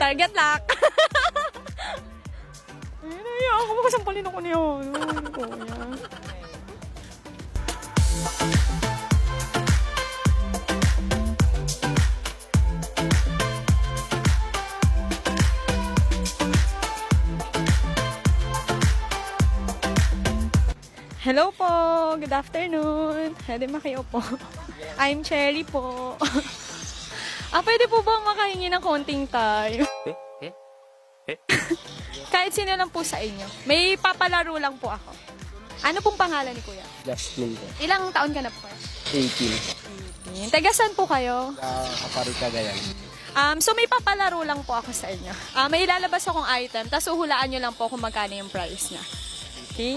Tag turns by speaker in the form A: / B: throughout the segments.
A: Target lock. Ay, ako makasampalin ako niyo. Hello po. Good afternoon. Pwede makiupo. I'm Cherry po. Pwede po ba makahingi ng konting time? Kahit sino lang po sa inyo. May papalaro lang po ako. Ano pong pangalan ni Kuya?
B: Justin po.
A: Ilang taon ka na po?
B: 18.
A: Taga saan po kayo?
B: Kapari Cagayan.
A: So may papalaro lang po ako sa inyo. May ilalabas akong item, tapos uhulaan nyo lang po kung magkano yung price niya. Okay?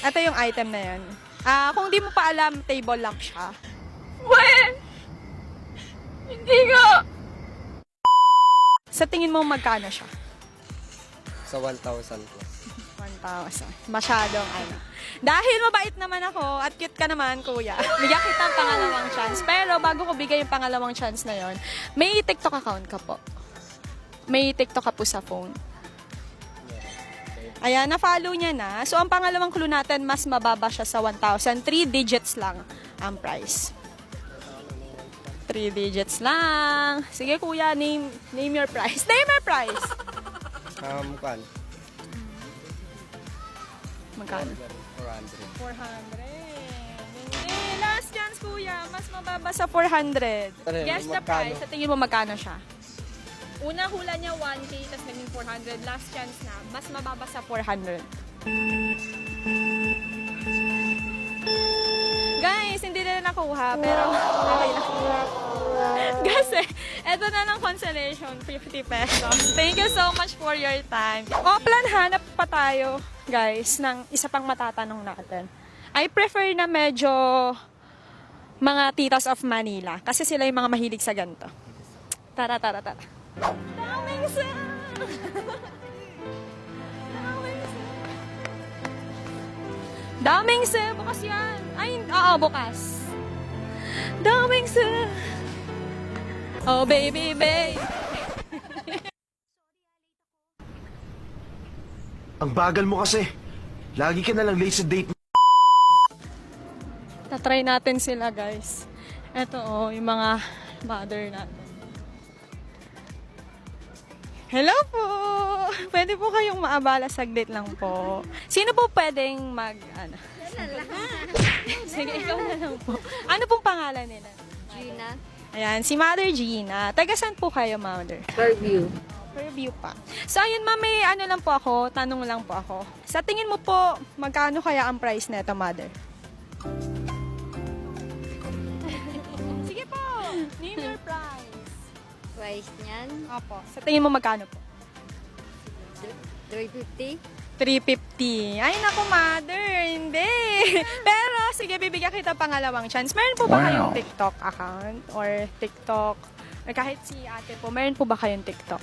A: Ito yung item na yan. Kung di mo pa alam, table lamp siya. When? Hindi ko! Sa tingin mo, magkano siya?
B: Sa 1,000 plus.
A: 1,000. Masyadong ano. Dahil mabait naman ako at cute ka naman, kuya. Bigyan kita ang pangalawang chance. Pero bago ko bigay yung pangalawang chance na yon, may TikTok account ka po. May TikTok ka po sa phone. Ayan, na-follow niya na. So, ang pangalawang clue natin, mas mababa siya sa 1,000. 3 digits lang ang price. 3 digits lang. Sige, kuya, name your price. Name your price.
B: Kan?
A: Magkano?
B: 400.
A: 400. Hindi. Last chance, kuya. Mas mababa sa 400. Guess the price. Sa tingin mo, magkano siya? Una hula niya 1K, tapos naging 400. Last chance na. Mas mababa sa 400. Guys, hindi nila nakuha, pero okay lang. Kasi, eto na ng consolation, 50 pesos. Thank you so much for your time. Plan, hanap pa tayo, guys, ng isa pang matatanong natin. I prefer na medyo mga titas of Manila, kasi sila yung mga mahilig sa ganito. Tara. Daming sa! Daming sa! Bukas yan! Ay, oo, bukas. Daming sa! Oh, baby.
C: Ang bagal mo kasi. Lagi ka na lang late sa date.
A: Tatry natin sila, guys. Ito, yung mga mother natin. Hello po! Pwede po kayong maabala saglit lang po. Sino po pwedeng Sige, ikaw na lang po. Ano pong pangalan nila?
D: Gina.
A: Ayan, si Mother Gina. Taga saan po kayo, Mother?
D: Fairview.
A: Fairview pa. So, ayun, ma'am, may lang po ako, tanong lang po ako. Sa tingin mo po, magkano kaya ang price nito, Mother? Sige po, name your price.
D: Price niyan,
A: Opo. Sa tingin mo, magkano po?
D: 350.
A: 350. Ay, naku, Mother, hindi. Pero, sige, bibigyan kita pangalawang chance. Meron po ba kayong TikTok account? Or TikTok? Or kahit si ate po, meron po ba kayong TikTok?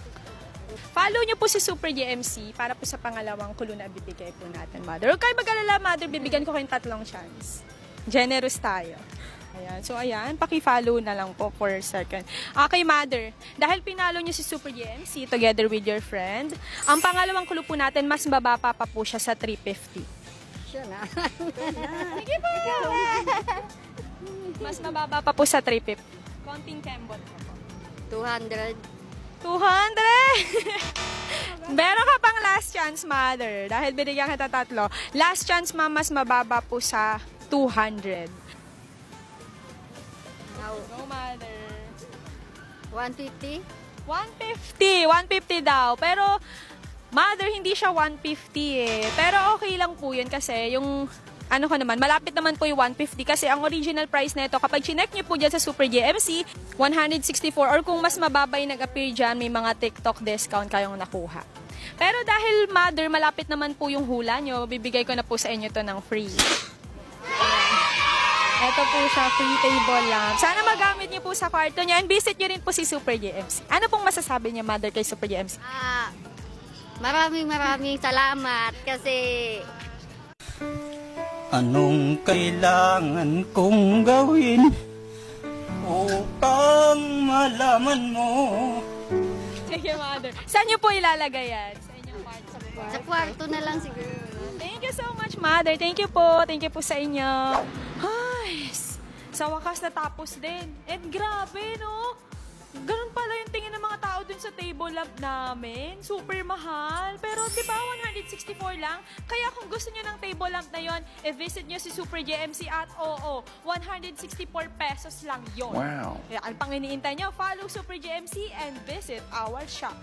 A: Follow nyo po si Super GMC para po sa pangalawang kulo na bibigay po natin, Mother. Huwag kayo mag-alala, Mother, bibigyan ko kayong 3 chance. Generous tayo. Ayan. So, ayan. Paki-follow na lang po for a second. Okay, Mother. Dahil pinalo niyo si Super GMC together with your friend, ang pangalawang kulo po natin, mas bababa pa po siya sa 350.
D: Siya na.
A: Sige po! Mas mababa pa po sa 350. Konting kembot po.
D: 200.
A: 200! Meron ka pang last chance, Mother. Dahil binigyan kita 3. Last chance, ma'am, mas mababa po sa 200.
D: Now,
A: Go, Mother.
D: 150.
A: 150. 150 daw. Pero, Mother, hindi siya 150 eh. Pero okay lang po yun kasi yung malapit naman po yung 150 kasi ang original price na ito, kapag chinek nyo po dyan sa Super GMC, 164 or kung mas mababay nag-appear dyan, may mga TikTok discount kayong nakuha. Pero dahil, Mother, malapit naman po yung hula nyo, bibigay ko na po sa inyo to ng free. Ito po siya, free table lamp. Sana magamit niyo po sa kwarto niyo and visit niyo rin po si Super GMC. Ano pong masasabi niya, Mother, kay Super GMC?
D: Maraming salamat kasi
E: Anong kailangan kong gawin upang malaman mo?
A: Sige, Mother. Saan niyo po ilalagay yan? Sa inyong part sa
D: Sa kwarto na lang siguro.
A: Thank you so much, Mother. Thank you po. Thank you po sa inyo. Ay, sa wakas natapos din. And grabe, no? Ganun pala yung tingin ng mga tao dun sa table lamp namin. Super mahal. Pero di ba 164 lang? Kaya kung gusto nyo ng table lamp na yon, i-visit nyo si Super JMC at oo, 164 pesos lang yon.
F: Wow.
A: Kaya ang pang iniintay nyo, follow Super JMC and visit our shop.